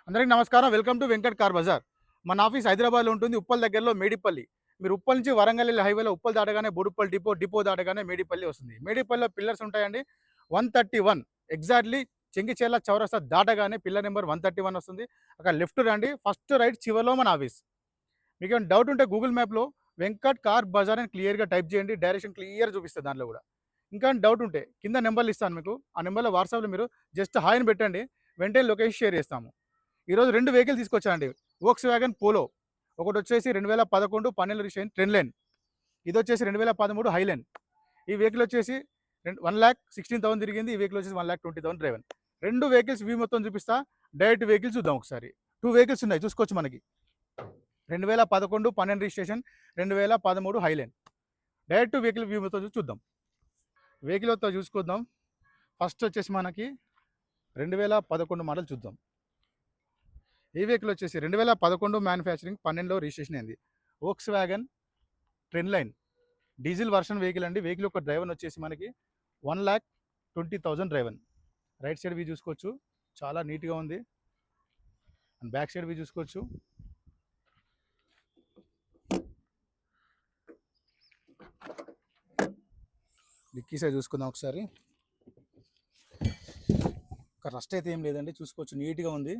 అందరికీ నమస్కారం. Welcome to Venkat car Bazaar. మన ఆఫీస్ హైదరాబాద్‌లో ఉంటుంది. ఉప్పల్ దగ్గరలో మేడిపల్లి. మీరు ఉప్పల్ నుంచి వరంగల్ ఎళ్ళే హైవేలో ఉప్పల్ దాటగానే బోడుప్పల్ డిపో, డిపో దాటగానే మేడిపల్లి వస్తుంది. మేడిపల్లిలో పిల్లర్స్ ఉంటాయండి. 131 ఎగ్జాక్ట్‌లీ చెంగిచెర్ల చౌరస్తా దాటగానే పిల్లర్ నెంబర్ 131 వస్తుంది. అక్కడ లెఫ్ట్ రండి. ఫస్ట్ రైట్ చివర్లో మన ఆఫీస్. మీకేమైనా డౌట్ ఉంటే గూగుల్ మ్యాప్‌లో వెంకట్ కార్ బజార్ అని క్లియర్‌గా టైప్ చేయండి. డైరెక్షన్ క్లియర్‌గా చూపిస్తది దాంట్లో గూడా. ఇంకా డౌట్ ఉంటే కింద నెంబర్‌లు ఇస్తాను మీకు. ఆ నెంబర్‌లో వాట్సాప్‌లో మీరు జస్ట్ హాయ్ అని పెట్టండి. వెంటనే లొకేషన్ షేర్ చేస్తాము. ఈరోజు 2 వెహికల్ తీసుకొచ్చానండి. Volkswagen Polo. ఒకటొచ్చేసి 2011, 12 రిజిస్ట్రేషన్ ట్రెండ్ లైన్. ఇదొచ్చేసి 2013 హైలైన్. ఈ వెహికల్ వచ్చేసి 1,16,000 తిరిగింది. ఈ వెహికల్ వచ్చేసి 1,20,000 డ్రైవెన్. 2 వెహికల్స్ వ్యూ మొత్తం చూపిస్తా. డైరెక్ట్ వెహికల్స్ చూద్దాం ఒకసారి. 2 వెహికల్స్ ఉన్నాయి చూసుకోవచ్చు మనకి. 2011, 12 registration, 2013 highline. Direct vehicle view మొత్తం చూద్దాం. వెహికల్ మొత్తం చూసుకుందాం. ఫస్ట్ వచ్చేసి మనకి 2011 మోడల్ చూద్దాం. ఈ వెహికల్ వచ్చేసి 2011 మ్యానుఫ్యాక్చరింగ్, 12లో రిజిస్ట్రేషన్ అయింది. Volkswagen trend line diesel version vehicle అండి. వెహికల్ యొక్క డ్రైవర్ వచ్చేసి మనకి 1,20,000 డ్రైవన్. రైట్ సైడ్ వ్యూ చూసుకోవచ్చు, చాలా నీట్గా ఉంది. అండ్ బ్యాక్ సైడ్ వ్యూ చూసుకోవచ్చు. డిక్కీ సైడ్ చూసుకుందాం ఒకసారి. ఒక రస్ట్ అయితే ఏం లేదండి, చూసుకోవచ్చు నీట్గా ఉంది.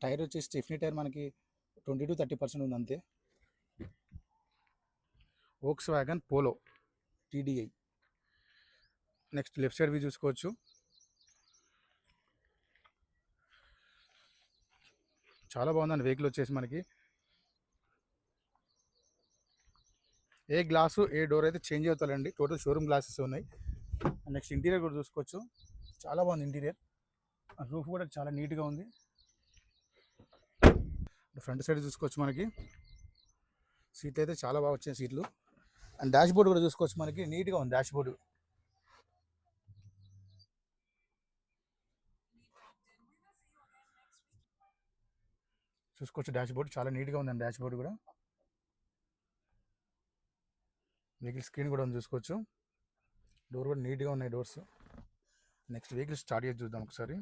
టైర్ వచ్చేసి స్టెఫ్నీ టైర్ మనకి 20-30% ఉంది అంతే. Volkswagen Polo TDI. Next left side view చూసుకోవచ్చు. చాలా బాగుందండి వెహికల్ వచ్చేసి మనకి. ఏ గ్లాసు ఏ డోర్ అయితే చేంజ్ అవుతారండి. టోటల్ షోరూమ్ గ్లాసెస్ ఉన్నాయి. నెక్స్ట్ ఇంటీరియర్ కూడా చూసుకోవచ్చు, చాలా బాగుంది ఇంటీరియర్. రూఫ్ కూడా చాలా నీట్గా ఉంది. ఫ్రంట్ సైడ్ చూసుకోవచ్చు మనకి. సీట్లు అయితే చాలా బాగా వచ్చాయి సీట్లు. అండ్ డాష్ బోర్డ్ కూడా చూసుకోవచ్చు మనకి, నీట్గా ఉంది డాష్ బోర్డు. చూసుకోవచ్చు డాష్ బోర్డు చాలా నీట్గా ఉందండి. డాష్ బోర్డు కూడా, వెహికల్ స్క్రీన్ కూడా ఉంది చూసుకోవచ్చు. డోర్ కూడా నీట్గా ఉన్నాయి డోర్స్. నెక్స్ట్ వెహికల్ స్టార్ట్ చేసి చూద్దాం ఒకసారి.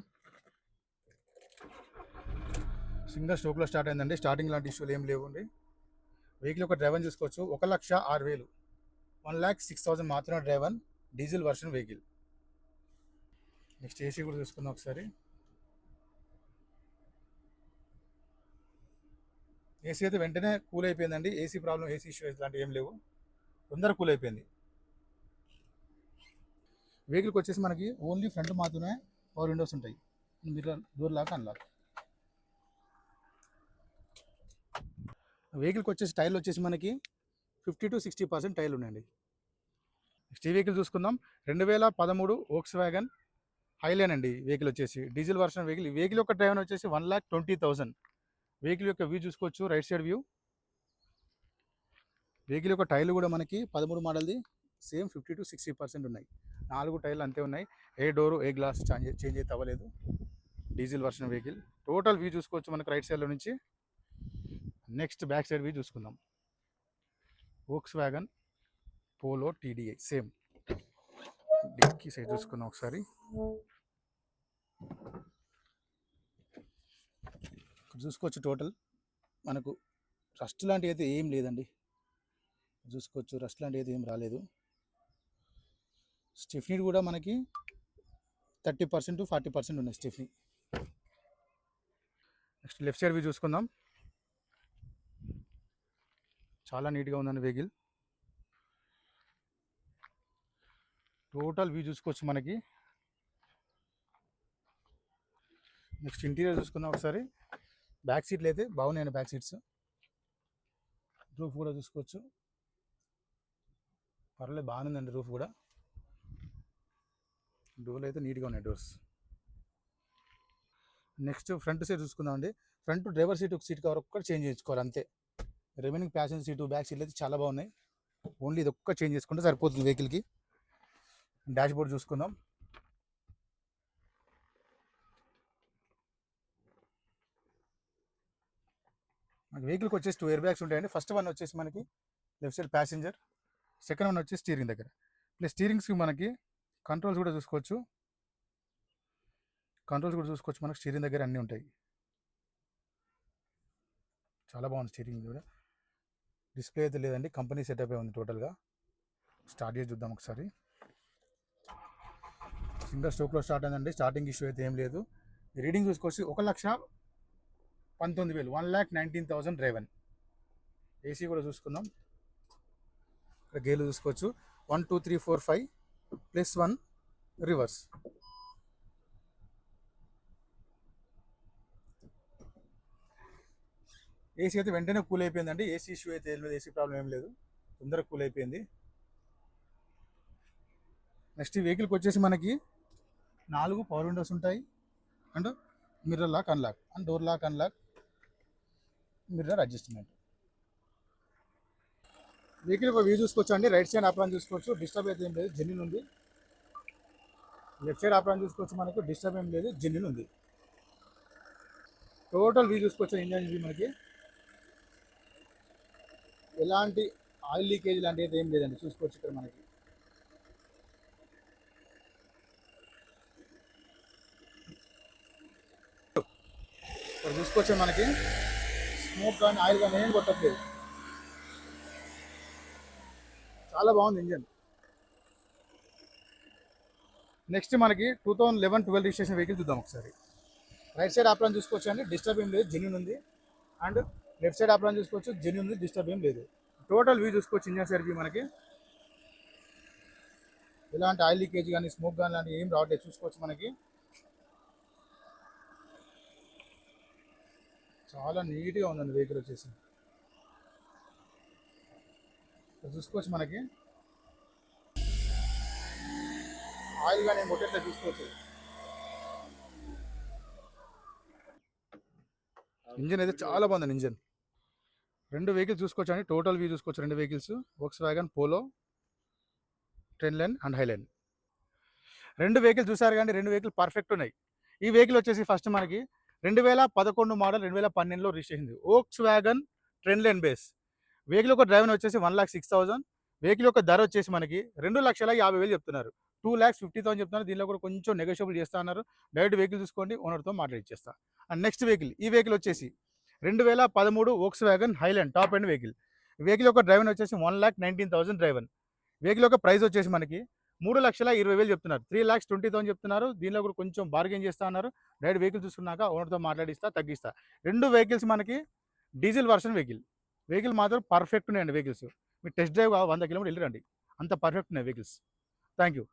సింగల్ స్ట్రోక్లో స్టార్ట్ అయిందండి. స్టార్టింగ్ లాంటి ఇష్యూలు ఏం లేవండి. వెహికల్ ఒక డ్రైవర్ చూసుకోవచ్చు. 1,06,000, 1,06,000 మాత్రమే driver. Diesel version vehicle. Next AC కూడా చూసుకుందాం ఒకసారి. ఏసీ అయితే వెంటనే కూల్ అయిపోయిందండి. ఏసీ ప్రాబ్లం, ఏసీ ఇష్యూ ఇలాంటివి ఏం లేవు, తొందరగా కూల్ అయిపోయింది. వెహికల్కి వచ్చేసి మనకి ఓన్లీ ఫ్రంట్ మాత్రమే పవర్ విండోస్ ఉంటాయి. Mirror, door lock, unlock. వెహికల్కి వచ్చేసి టైర్లు వచ్చేసి మనకి 50-60% టైర్లు ఉన్నాయండి. నెక్స్ట్ ఈ వెహికల్ చూసుకుందాం. 2013 వోక్స్ వ్యాగన్ హైలైన్ అండి. వెహికల్ వచ్చేసి డీజిల్ వర్షన్ వెహికల్. ఈ వెహికల్ యొక్క డ్రైవర్ వచ్చేసి 1,20,000. వెహికల్ యొక్క వ్యూ చూసుకోవచ్చు, రైట్ సైడ్ వ్యూ. వెహికల్ యొక్క టైర్లు కూడా మనకి 13 మోడల్ది సేమ్ 50-60% ఉన్నాయి. 4 టైర్లు అంతే ఉన్నాయి. ఏ డోరు ఏ గ్లాస్ చేంజ్ అయితే అవ్వలేదు. Diesel version vehicle. Total view చూసుకోవచ్చు మనకి రైట్ సైడ్లో నుంచి. నెక్స్ట్ బ్యాక్ సైడ్ వ్యూ చూసుకుందాం. Volkswagen Polo TDI same. Dicky side చూసుకుందాం ఒకసారి. ఇక్కడ చూసుకోవచ్చు టోటల్ మనకు రస్ట్ లాంటివి అయితే ఏం లేదండి. చూసుకోవచ్చు రస్ట్ లాంటివి అయితే ఏం రాలేదు. స్టెఫ్నీ కూడా మనకి 30-40% ఉన్నాయి stepney. Next left side view చూసుకుందాం. చాలా నీట్గా ఉందండి వెహికల్. టోటల్ వ్యూ చూసుకోవచ్చు మనకి. నెక్స్ట్ ఇంటీరియర్ చూసుకుందాం ఒకసారి. బ్యాక్ సీట్లు అయితే బాగున్నాయండి. బ్యాక్ సీట్స్, రూఫ్ కూడా చూసుకోవచ్చు, పర్లేదు బాగానే ఉందండి రూఫ్ కూడా. డోర్లు అయితే నీట్గా ఉన్నాయి డోర్స్. నెక్స్ట్ ఫ్రంట్ సైడ్ చూసుకుందాం అండి. ఫ్రంట్ డ్రైవర్ సీట్ ఒక సీట్ కవర్ ఒక్కటి చేంజ్ చేసుకోవాలి అంతే. రిమైనింగ్ ప్యాసింజర్ సీటు బ్యాక్ సీట్లు అయితే చాలా బాగున్నాయి. ఓన్లీ ఇది ఒక్క చేంజ్ చేసుకుంటే సరిపోతుంది వెహికల్కి. డాష్ బోర్డ్ చూసుకుందాం. మనకి వెహికల్కి వచ్చేసి 2 ఎయిర్ బ్యాగ్స్ ఉంటాయండి. ఫస్ట్ వన్ వచ్చేసి మనకి left side passenger, second one వచ్చి స్టీరింగ్ దగ్గర. ప్లస్ స్టీరింగ్స్కి మనకి కంట్రోల్స్ కూడా చూసుకోవచ్చు. కంట్రోల్స్ కూడా చూసుకోవచ్చు, మనకు స్టీరింగ్ దగ్గర అన్నీ ఉంటాయి. చాలా బాగుంది స్టీరింగ్ కూడా. డిస్ప్లే అయితే లేదండి, కంపెనీ సెటప్ ఉంది టోటల్గా. స్టార్ట్ చేసి చూద్దాం ఒకసారి. సింగల్ స్ట్రోక్లో స్టార్ట్ అయిందండి, స్టార్టింగ్ ఇష్యూ అయితే ఏం లేదు. రీడింగ్ చూసుకోవచ్చు 1,19,000, 1,19,000 డ్రైవన్. ఏసీ కూడా చూసుకుందాం. ఇక్కడ గేర్లు చూసుకోవచ్చు 1 2 3 4 5 +1 రివర్స్. ఏసీ అయితే వెంటనే కూల్ అయిపోయిందండి, ఏసీ ఇష్యూ అయితే ఏం లేదు, ఏసీ ప్రాబ్లం ఏం లేదు, తొందరగా కూల్ అయిపోయింది. నెక్స్ట్ ఈ వెహికల్కి వచ్చేసి మనకి 4 పవర్ విండోస్ ఉంటాయి, and mirror lock unlock, and door lock unlock, mirror adjustment. Vehicle ఒక వ్యూ చూసుకోవచ్చు అండి. రైట్ సైడ్ ఆప్రాన్ చూసుకోవచ్చు, డిస్టర్బ్ అయితే ఏం లేదు, జెన్యున్ ఉంది. లెఫ్ట్ సైడ్ ఆప్రాన్ చూసుకోవచ్చు, మనకు డిస్టర్బ్ ఏం లేదు, జెన్యున్ ఉంది. టోటల్ వ్యూ చూసుకోవచ్చు, ఇంజన్ వ్యూ మనకి ఎలాంటి ఆయిల్ లీకేజ్ లాంటివి అయితే ఏం లేదండి, చూసుకోవచ్చు ఇక్కడ మనకి. ఇక్కడ చూసుకోవచ్చు మనకి స్మోక్ కానీ ఆయిల్ కానీ ఏం కొట్టట్లేదు, చాలా బాగుంది ఇంజన్. నెక్స్ట్ మనకి 2011-12 రిజిస్ట్రేషన్ వెహికల్ చూద్దాం ఒకసారి. రైట్ సైడ్ ఆప్రాన్ చూసుకోవచ్చు అండి, డిస్టర్బ్ ఏం లేదు, జెన్యున్ ఉంది. అండ్ లెఫ్ట్ సైడ్ ఆప్రాన్ చూసుకోవచ్చు, జెన్యున్ ఉంది, డిస్టర్బ్ ఏం లేదు. టోటల్ వ్యూ చూసుకోవచ్చు, ఇంజన్ సైడ్ వ్యూ మనకి ఎలాంటి ఆయిల్ లీకేజ్ కానీ స్మోక్ కానీ లాంటి ఏం రావట్లేదు, చూసుకోవచ్చు మనకి. చాలా నీట్గా ఉందండి వెహికల్ వచ్చేసి, చూసుకోవచ్చు మనకి ఆయిల్ కానీ ఏం కొట్టట్లేదు, చూసుకోవచ్చు. ఇంజన్ అయితే చాలా బాగుందండి ఇంజన్. రెండు వెహికల్స్ చూసుకోవచ్చు అండి, టోటల్ వ్యూ చూసుకోవచ్చు. రెండు vehicles Volkswagen Polo, trendline and highline. రెండు వెహికల్ చూసారు కానీ రెండు వెహికల్ పర్ఫెక్ట్ ఉన్నాయి. ఈ వెహికల్ వచ్చేసి ఫస్ట్ మనకి 2011 మోడల్, 2012లో registration. Volkswagen trendline base. Vehicle యొక్క డ్రైవర్ వచ్చేసి 1,06,000. వెహికల్ యొక్క ధర వచ్చేసి మనకి 2,50,000 చెప్తున్నారు. 2,50,000 చెప్తున్నారు. దీనిలో కూడా కొంచెం నెగోషియబుల్ చేస్తా అన్నారు. డైరెక్ట్ వెహికల్ చూసుకోండి, ఓనర్తో మాట్లాడిచ్చేస్తా. అండ్ నెక్స్ట్ వెహికల్, ఈ వెహికల్ వచ్చేసి 2013 Volkswagen highline top end vehicle. Vehicle యొక్క డ్రైవర్ వచ్చేసి 1,19,000 డ్రైవర్. వెహికల్ యొక్క ప్రైస్ వచ్చేసి మనకి 3,20,000 చెప్తున్నారు. 3,20,000 చెప్తున్నారు. దీనిలో కూడా కొంచెం బార్గెన్ చేస్తా అన్నారు. డైరెక్ట్ వెహికల్ చూసుకున్నాక ఓనర్తో మాట్లాడిస్తా, తగ్గిస్తా. రెండు వెహికల్స్ మనకి డీజిల్ వర్షన్ వెహికల్. వెహికల్ మాత్రం పర్ఫెక్ట్ ఉన్నాయండి వెహికల్స్. మీరు టెస్ట్ డ్రైవ్ 100 కిలోమీటర్లు వెళ్ళిరండి, అంత పర్ఫెక్ట్ ఉన్నాయి వెహికల్స్. Thank you.